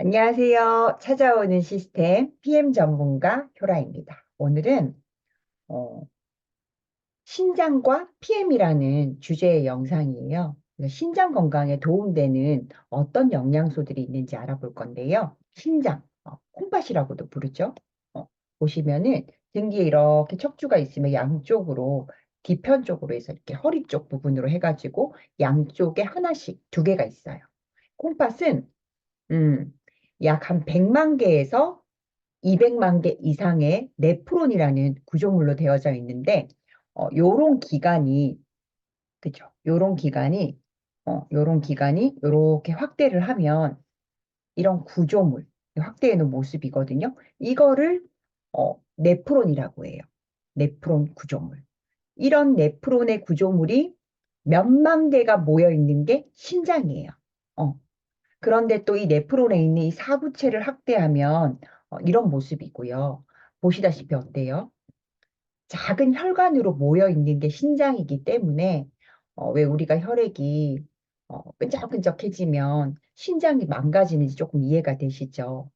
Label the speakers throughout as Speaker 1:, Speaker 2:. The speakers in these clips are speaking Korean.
Speaker 1: 안녕하세요. 찾아오는 시스템 PM 전문가 효라입니다. 오늘은 어, 신장과 PM이라는 주제의 영상이에요. 그래서 신장 건강에 도움되는 어떤 영양소들이 있는지 알아볼 건데요. 신장, 콩팥이라고도 부르죠. 보시면은 등 뒤에 이렇게 척추가 있으면 양쪽으로 뒤편 쪽으로 해서 이렇게 허리 쪽 부분으로 해가지고 양쪽에 하나씩 두 개가 있어요. 콩팥은 음, 약 한 100만 개에서 200만 개 이상의 네프론이라는 구조물로 되어져 있는데, 요런 기관이, 그죠? 요런 기관이 요렇게 확대를 하면 이런 구조물, 확대해 놓은 모습이거든요. 이거를, 네프론이라고 해요. 네프론 구조물. 이런 네프론의 구조물이 몇만 개가 모여 있는 게 신장이에요. 어, 그런데 또 이 네프론에 있는 이 사구체를 확대하면 이런 모습이고요. 보시다시피 어때요? 작은 혈관으로 모여 있는 게 신장이기 때문에 왜 우리가 혈액이 끈적끈적해지면 신장이 망가지는지 조금 이해가 되시죠?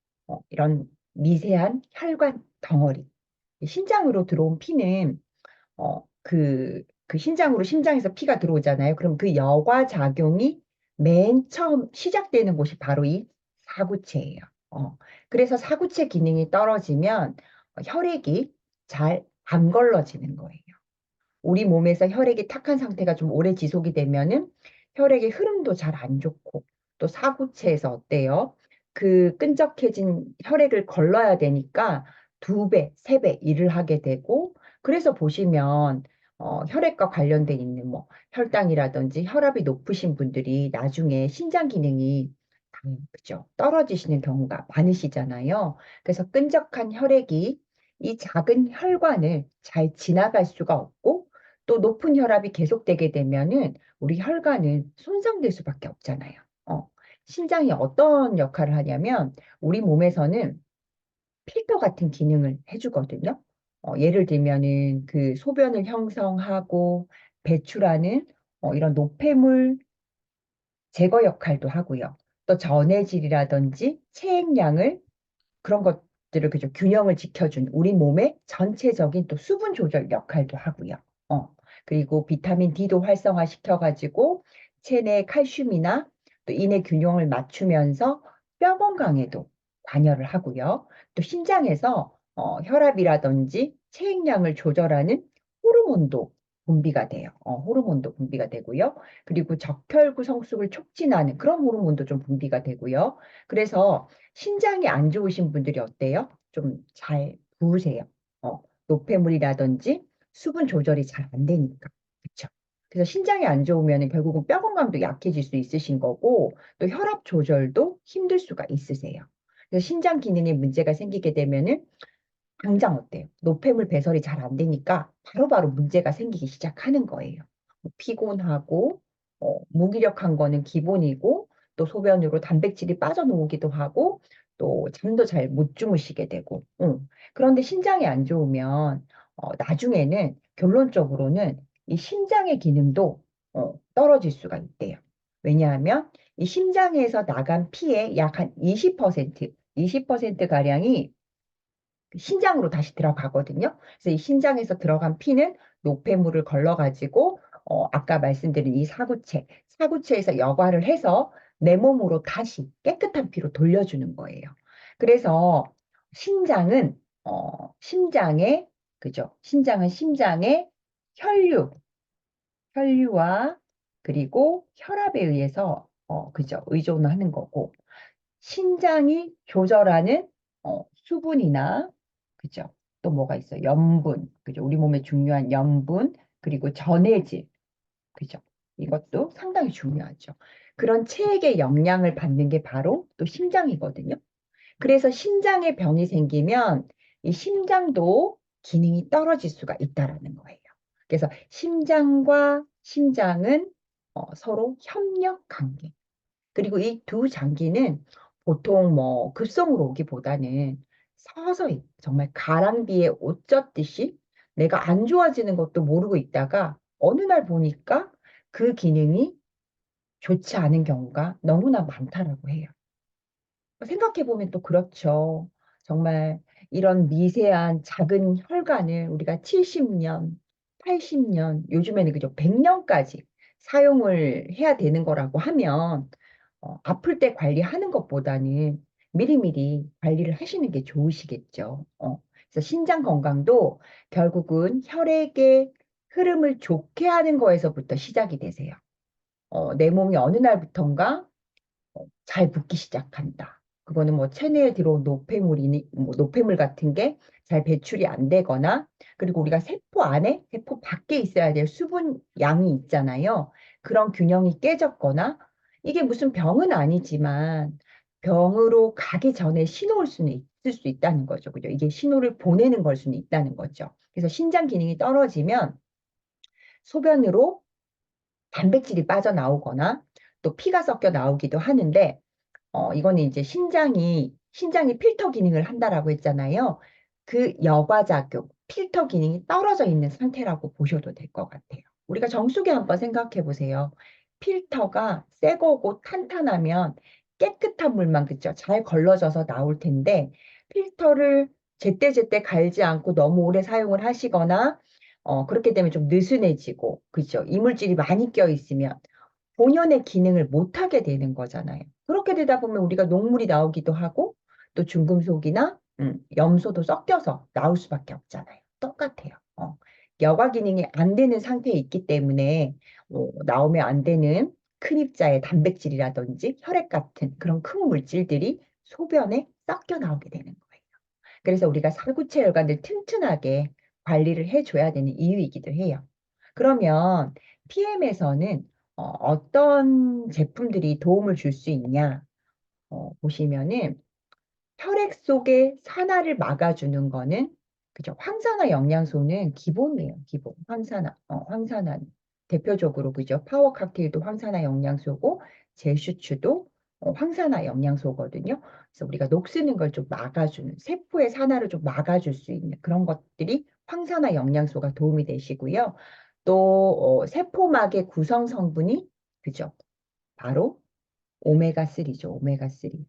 Speaker 1: 이런 미세한 혈관 덩어리. 신장으로 들어온 피는 그 신장으로 심장에서 피가 들어오잖아요. 그럼 그 여과 작용이 맨 처음 시작되는 곳이 바로 이 사구체예요. 어, 그래서 사구체 기능이 떨어지면 혈액이 잘 안 걸러지는 거예요. 우리 몸에서 혈액이 탁한 상태가 좀 오래 지속이 되면은 혈액의 흐름도 잘 안 좋고 또 사구체에서 어때요? 그 끈적해진 혈액을 걸러야 되니까 두 배, 세 배 일을 하게 되고 그래서 보시면 혈액과 관련돼 있는 뭐 혈당이라든지 혈압이 높으신 분들이 나중에 신장 기능이 그죠? 떨어지시는 경우가 많으시잖아요. 그래서 끈적한 혈액이 이 작은 혈관을 잘 지나갈 수가 없고 또 높은 혈압이 계속되게 되면은 우리 혈관은 손상될 수밖에 없잖아요. 신장이 어떤 역할을 하냐면 우리 몸에서는 필터 같은 기능을 해주거든요. 예를 들면은 그 소변을 형성하고 배출하는 이런 노폐물 제거 역할도 하고요. 또 전해질이라든지 체액량을 그런 것들을 그죠 균형을 지켜준 우리 몸의 전체적인 또 수분 조절 역할도 하고요. 어, 그리고 비타민 D도 활성화시켜가지고 체내 칼슘이나 또 인의 균형을 맞추면서 뼈 건강에도 관여를 하고요. 또 신장에서 혈압이라든지 체액량을 조절하는 호르몬도 분비가 돼요. 호르몬도 분비가 되고요. 그리고 적혈구 성숙을 촉진하는 그런 호르몬도 좀 분비가 되고요. 그래서 신장이 안 좋으신 분들이 어때요? 좀 잘 부으세요. 노폐물이라든지 수분 조절이 잘 안 되니까. 그렇죠? 그래서 신장이 안 좋으면 결국은 뼈 건강도 약해질 수 있으신 거고 또 혈압 조절도 힘들 수가 있으세요. 그래서 신장 기능에 문제가 생기게 되면은 당장 어때요? 노폐물 배설이 잘 안 되니까 바로바로 문제가 생기기 시작하는 거예요. 뭐 피곤하고 무기력한 거는 기본이고 또 소변으로 단백질이 빠져나오기도 하고 또 잠도 잘 못 주무시게 되고 그런데 신장이 안 좋으면 나중에는 결론적으로는 이 심장의 기능도 떨어질 수가 있대요. 왜냐하면 이 심장에서 나간 피의 약 한 20%가량이 신장으로 다시 들어가거든요. 그래서 이 신장에서 들어간 피는 노폐물을 걸러가지고 아까 말씀드린 이 사구체에서 여과를 해서 내 몸으로 다시 깨끗한 피로 돌려주는 거예요. 그래서 신장은 심장의 그죠? 신장은 심장의 혈류, 혈류와 그리고 혈압에 의해서 그죠? 의존하는 거고 신장이 조절하는 수분이나 그죠? 또 뭐가 있어요? 염분, 그죠? 우리 몸에 중요한 염분 그리고 전해질, 그죠? 이것도 상당히 중요하죠. 그런 체액의 영양을 받는 게 바로 또 심장이거든요. 그래서 심장에 병이 생기면 이 심장도 기능이 떨어질 수가 있다라는 거예요. 그래서 심장과 심장은 서로 협력 관계. 그리고 이 두 장기는 보통 뭐 급성으로 오기보다는 서서히 정말 가랑비에 옷 젖듯이 내가 안 좋아지는 것도 모르고 있다가 어느 날 보니까 그 기능이 좋지 않은 경우가 너무나 많다라고 해요. 생각해보면 또 그렇죠. 정말 이런 미세한 작은 혈관을 우리가 70년, 80년, 요즘에는 그죠, 100년까지 사용을 해야 되는 거라고 하면 아플 때 관리하는 것보다는 미리미리 관리를 하시는 게 좋으시겠죠. 그래서 신장 건강도 결국은 혈액의 흐름을 좋게 하는 거에서부터 시작이 되세요. 내 몸이 어느 날부턴가 잘 붓기 시작한다. 그거는 뭐 체내에 들어온 노폐물이니 뭐 노폐물 같은 게 잘 배출이 안 되거나, 그리고 우리가 세포 안에 세포 밖에 있어야 될 수분 양이 있잖아요. 그런 균형이 깨졌거나, 이게 무슨 병은 아니지만 병으로 가기 전에 신호일 수는 있을 수 있다는 거죠. 그죠? 이게 신호를 보내는 걸 수는 있다는 거죠. 그래서 신장 기능이 떨어지면 소변으로 단백질이 빠져나오거나 또 피가 섞여 나오기도 하는데, 이거는 이제 신장이 필터 기능을 한다라고 했잖아요. 그 여과작용, 필터 기능이 떨어져 있는 상태라고 보셔도 될 것 같아요. 우리가 정수기 한번 생각해 보세요. 필터가 새 거고 탄탄하면 깨끗한 물만, 그죠? 잘 걸러져서 나올 텐데, 필터를 제때제때 갈지 않고 너무 오래 사용을 하시거나, 그렇게 되면 좀 느슨해지고, 그죠? 이물질이 많이 껴 있으면 본연의 기능을 못하게 되는 거잖아요. 그렇게 되다 보면 우리가 녹물이 나오기도 하고 또 중금속이나 염소도 섞여서 나올 수밖에 없잖아요. 똑같아요. 여과 기능이 안 되는 상태에 있기 때문에 나오면 안 되는 큰 입자의 단백질이라든지 혈액 같은 그런 큰 물질들이 소변에 섞여 나오게 되는 거예요. 그래서 우리가 살구체 혈관을 튼튼하게 관리를 해줘야 되는 이유이기도 해요. 그러면 PM에서는 어떤 제품들이 도움을 줄 수 있냐? 보시면은 혈액 속의 산화를 막아주는 거는, 그죠? 황산화 영양소는 기본이에요. 기본. 황산화. 대표적으로, 그죠? 파워 칵테일도 황산화 영양소고, 제슈추도 황산화 영양소거든요. 그래서 우리가 녹쓰는 걸 좀 막아주는, 세포의 산화를 좀 막아줄 수 있는 그런 것들이 황산화 영양소가 도움이 되시고요. 또, 세포막의 구성 성분이, 그죠? 바로 오메가3죠. 오메가3.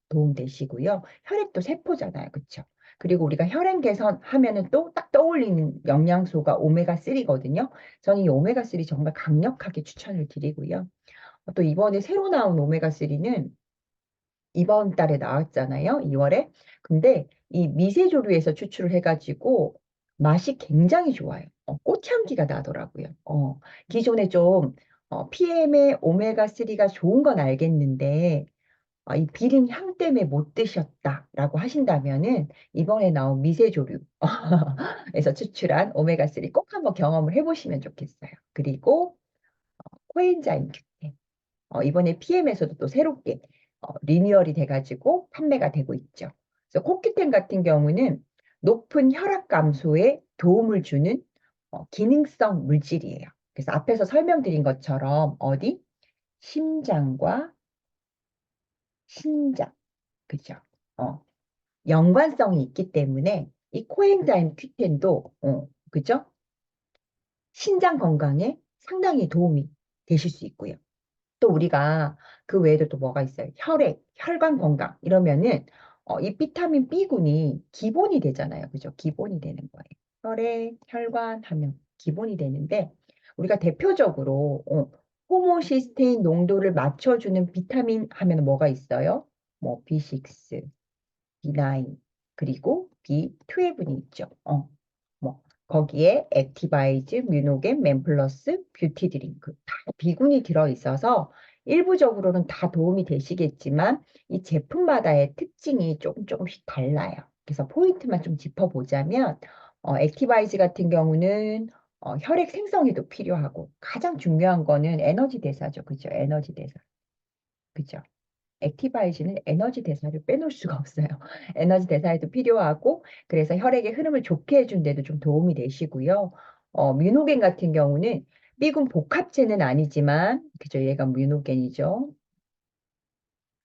Speaker 1: 도움되시고요. 혈액도 세포잖아요. 그쵸? 그리고 우리가 혈액 개선하면은 또 딱 떠올리는 영양소가 오메가3거든요. 저는 이 오메가3 정말 강력하게 추천을 드리고요. 또 이번에 새로 나온 오메가3는 이번 달에 나왔잖아요. 2월에. 근데 이 미세조류에서 추출을 해가지고 맛이 굉장히 좋아요. 꽃향기가 나더라고요. 기존에 좀 PM의 오메가3가 좋은 건 알겠는데 이 비린 향 때문에 못 드셨다라고 하신다면은 이번에 나온 미세조류에서 추출한 오메가3 꼭 한번 경험을 해보시면 좋겠어요. 그리고 코엔자임 Q10. 이번에 PM에서도 또 새롭게 리뉴얼이 돼가지고 판매가 되고 있죠. 그래서 코큐텐 같은 경우는 높은 혈압 감소에 도움을 주는 기능성 물질이에요. 그래서 앞에서 설명드린 것처럼 어디? 심장과 신장, 그죠? 어, 연관성이 있기 때문에 이 코엔자임 Q10도, 그죠? 신장 건강에 상당히 도움이 되실 수 있고요. 또 우리가 그 외에도 또 뭐가 있어요? 혈액, 혈관 건강 이러면은 이 비타민 B군이 기본이 되잖아요. 그죠? 기본이 되는 거예요. 혈액, 혈관 하면 기본이 되는데 우리가 대표적으로 호모시스테인 농도를 맞춰주는 비타민 하면 뭐가 있어요? 뭐 B6, B9, 그리고 B12이 있죠. 뭐 거기에 액티바이즈, 뮤노겐, 맨플러스, 뷰티 드링크 다 비군이 들어있어서 일부적으로는 다 도움이 되시겠지만 이 제품마다의 특징이 조금씩 달라요. 그래서 포인트만 좀 짚어보자면 액티바이즈 같은 경우는 혈액 생성에도 필요하고 가장 중요한 거는 에너지 대사죠. 그죠? 에너지 대사. 그죠? 액티바이즈는 에너지 대사를 빼놓을 수가 없어요. 에너지 대사에도 필요하고, 그래서 혈액의 흐름을 좋게 해준 데도 좀 도움이 되시고요. 뮤노겐 같은 경우는 B군 복합체는 아니지만, 그죠? 얘가 뮤노겐이죠.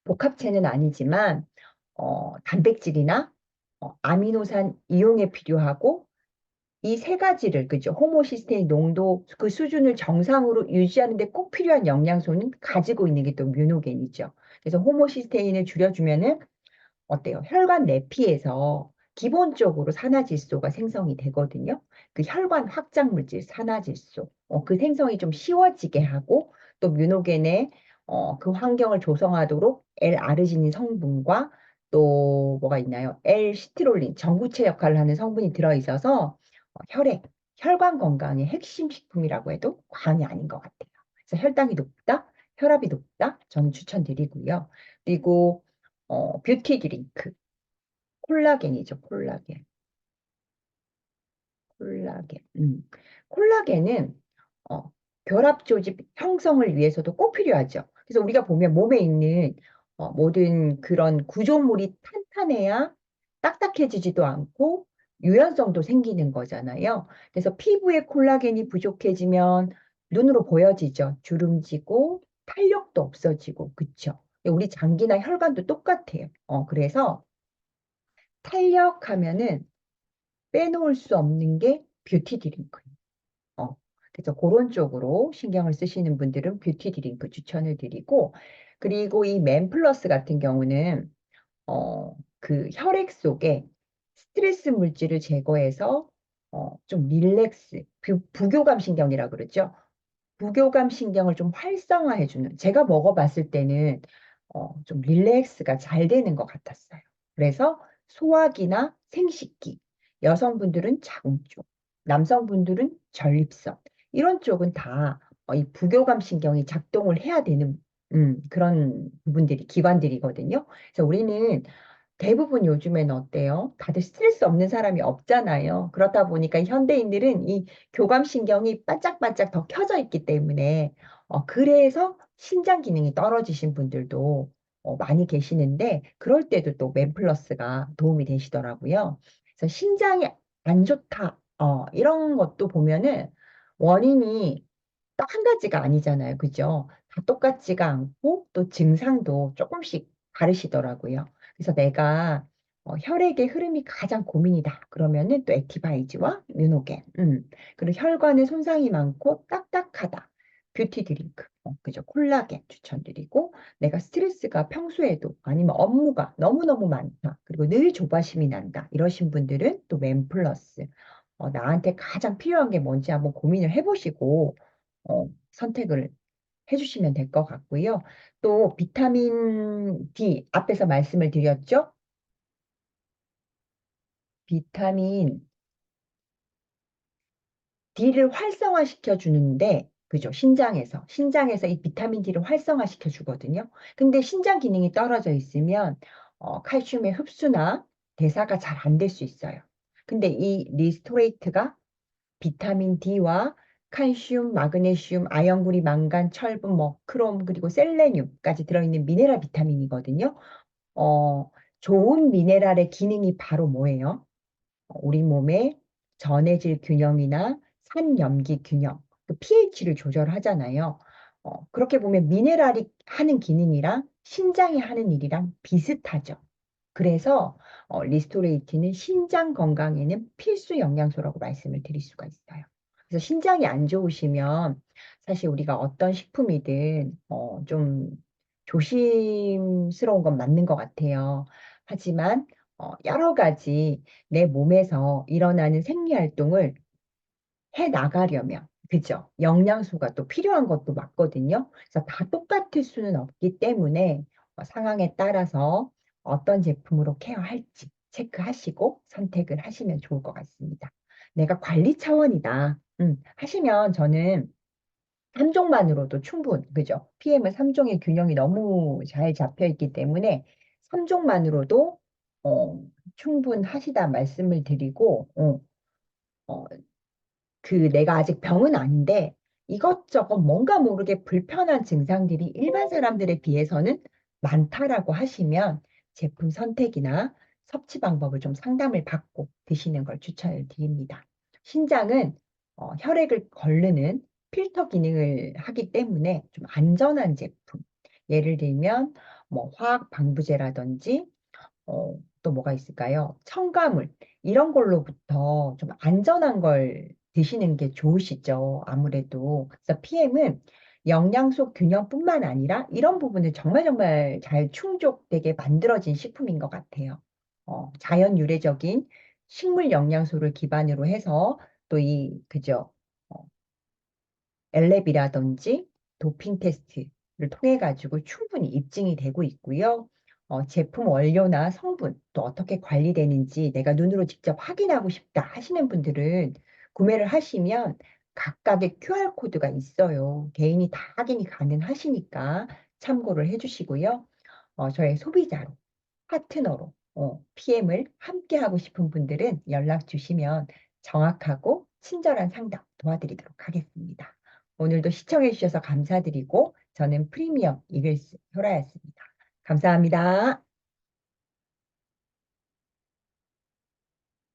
Speaker 1: 복합체는 아니지만, 단백질이나 아미노산 이용에 필요하고, 이 세 가지를, 그죠? 호모시스테인 농도 그 수준을 정상으로 유지하는 데 꼭 필요한 영양소는 가지고 있는 게 또 뮤노겐이죠. 그래서 호모시스테인을 줄여주면은 어때요? 혈관 내피에서 기본적으로 산화질소가 생성이 되거든요. 그 혈관 확장 물질 산화질소, 그 생성이 좀 쉬워지게 하고 또 뮤노겐의 그 환경을 조성하도록 L-아르지닌 성분과 또 뭐가 있나요? L-시트롤린, 전구체 역할을 하는 성분이 들어있어서 혈관 건강의 핵심 식품이라고 해도 과언이 아닌 것 같아요. 그래서 혈당이 높다, 혈압이 높다, 저는 추천드리고요. 그리고 뷰티 드링크, 콜라겐이죠, 콜라겐. 콜라겐. 콜라겐은 어, 결합 조직 형성을 위해서도 꼭 필요하죠. 그래서 우리가 보면 몸에 있는 모든 그런 구조물이 탄탄해야 딱딱해지지도 않고 유연성도 생기는 거잖아요. 그래서 피부에 콜라겐이 부족해지면 눈으로 보여지죠. 주름지고 탄력도 없어지고, 그쵸? 우리 장기나 혈관도 똑같아요. 그래서 탄력하면은 빼놓을 수 없는 게 뷰티 드링크예요. 어, 그래서 그런 쪽으로 신경을 쓰시는 분들은 뷰티 드링크 추천을 드리고, 그리고 이 맨플러스 같은 경우는 그 혈액 속에 스트레스 물질을 제거해서 좀 릴렉스, 부교감 신경이라 그러죠. 부교감 신경을 좀 활성화해주는, 제가 먹어봤을 때는 좀 릴렉스가 잘 되는 것 같았어요. 그래서 소화기나 생식기, 여성분들은 자궁 쪽, 남성분들은 전립선, 이런 쪽은 다 이 부교감 신경이 작동을 해야 되는 그런 부분들이, 기관들이거든요. 그래서 우리는 대부분 요즘에는 어때요? 다들 스트레스 없는 사람이 없잖아요. 그렇다 보니까 현대인들은 이 교감신경이 반짝반짝 더 켜져 있기 때문에, 그래서 신장 기능이 떨어지신 분들도 많이 계시는데, 그럴 때도 또 맨플러스가 도움이 되시더라고요. 그래서 신장이 안 좋다, 이런 것도 보면은 원인이 딱 한 가지가 아니잖아요. 그죠? 다 똑같지가 않고 또 증상도 조금씩 다르시더라고요. 그래서 내가 혈액의 흐름이 가장 고민이다. 그러면은 또 액티바이즈와 뮤노겐. 그리고 혈관에 손상이 많고 딱딱하다. 뷰티 드링크. 그죠? 콜라겐 추천드리고, 내가 스트레스가 평소에도 아니면 업무가 너무너무 많다. 그리고 늘 조바심이 난다. 이러신 분들은 또 맨플러스. 나한테 가장 필요한 게 뭔지 한번 고민을 해보시고 선택을 해주시면 될 것 같고요. 또 비타민 D 앞에서 말씀을 드렸죠? 비타민 D를 활성화시켜 주는데, 그죠? 신장에서 이 비타민 D를 활성화시켜 주거든요. 근데 신장 기능이 떨어져 있으면 칼슘의 흡수나 대사가 잘 안 될 수 있어요. 근데 이 리스토레이트가 비타민 D와 칼슘, 마그네슘, 아연구리, 망간, 철분, 뭐 크롬, 그리고 셀레늄까지 들어있는 미네랄 비타민이거든요. 어, 좋은 미네랄의 기능이 바로 뭐예요? 우리 몸의 전해질 균형이나 산염기 균형, 그 pH를 조절하잖아요. 그렇게 보면 미네랄이 하는 기능이랑 신장이 하는 일이랑 비슷하죠. 그래서 리스토레이트는 신장 건강에는 필수 영양소라고 말씀을 드릴 수가 있어요. 그래서 신장이 안 좋으시면 사실 우리가 어떤 식품이든 좀 조심스러운 건 맞는 것 같아요. 하지만 여러 가지 내 몸에서 일어나는 생리활동을 해 나가려면, 그죠? 영양소가 또 필요한 것도 맞거든요. 그래서 다 똑같을 수는 없기 때문에 상황에 따라서 어떤 제품으로 케어할지 체크하시고 선택을 하시면 좋을 것 같습니다. 내가 관리 차원이다. 하시면 저는 3종만으로도 그죠? PM은 3종의 균형이 너무 잘 잡혀 있기 때문에 3종만으로도 충분하시다 말씀을 드리고, 어, 내가 아직 병은 아닌데 이것저것 뭔가 모르게 불편한 증상들이 일반 사람들에 비해서는 많다라고 하시면 제품 선택이나 섭취 방법을 좀 상담을 받고 드시는 걸 추천을 드립니다. 신장은 혈액을 거르는 필터 기능을 하기 때문에 좀 안전한 제품. 예를 들면 뭐 화학 방부제라든지 또 뭐가 있을까요? 첨가물, 이런 걸로부터 좀 안전한 걸 드시는 게 좋으시죠. 아무래도. 그래서 PM은 영양소 균형뿐만 아니라 이런 부분을 정말 정말 잘 충족되게 만들어진 식품인 것 같아요. 자연 유래적인 식물 영양소를 기반으로 해서 또 그죠? 어, 엘렙이라든지 도핑 테스트를 통해 가지고 충분히 입증이 되고 있고요. 제품 원료나 성분 또 어떻게 관리되는지 내가 눈으로 직접 확인하고 싶다 하시는 분들은 구매를 하시면 각각의 QR코드가 있어요. 개인이 다 확인이 가능하시니까 참고를 해주시고요. 저의 소비자로, 파트너로 PM을 함께 하고 싶은 분들은 연락 주시면 정확하고 친절한 상담 도와드리도록 하겠습니다. 오늘도 시청해 주셔서 감사드리고 저는 프리미엄 이글스 효라였습니다. 감사합니다.